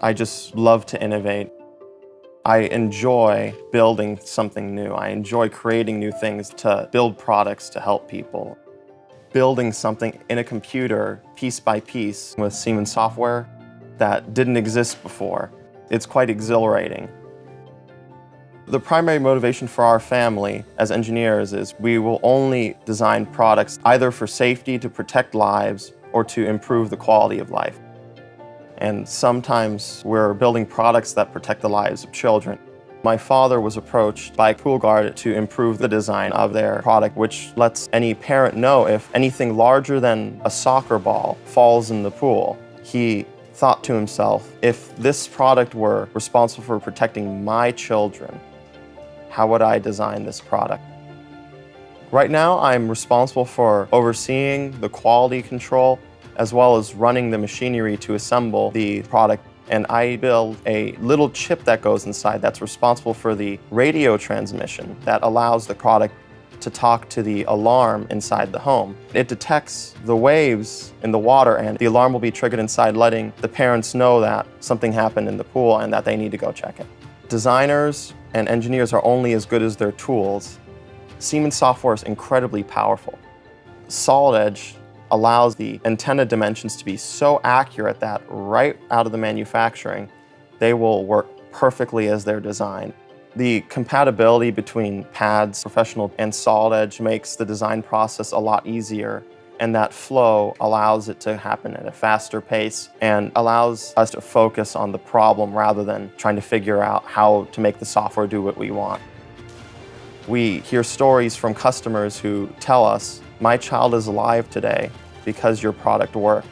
I just love to innovate. I enjoy building something new. I enjoy creating new things to build products to help people. Building something in a computer piece by piece with Siemens software that didn't exist before. It's quite exhilarating. The primary motivation for our family as engineers is we will only design products either for safety, to protect lives, or to improve the quality of life. And sometimes we're building products that protect the lives of children. My father was approached by Coolguard to improve the design of their product, which lets any parent know if anything larger than a soccer ball falls in the pool. He thought to himself, if this product were responsible for protecting my children, how would I design this product? Right now, I'm responsible for overseeing the quality control as well as running the machinery to assemble the product. And I build a little chip that goes inside that's responsible for the radio transmission that allows the product to talk to the alarm inside the home. It detects the waves in the water, and the alarm will be triggered inside, letting the parents know that something happened in the pool and that they need to go check it. Designers and engineers are only as good as their tools. Siemens software is incredibly powerful. Solid Edge allows the antenna dimensions to be so accurate that right out of the manufacturing, they will work perfectly as they're designed. The compatibility between pads, professional, and Solid Edge makes the design process a lot easier, and that flow allows it to happen at a faster pace and allows us to focus on the problem rather than trying to figure out how to make the software do what we want. We hear stories from customers who tell us, "My child is alive today because your product worked."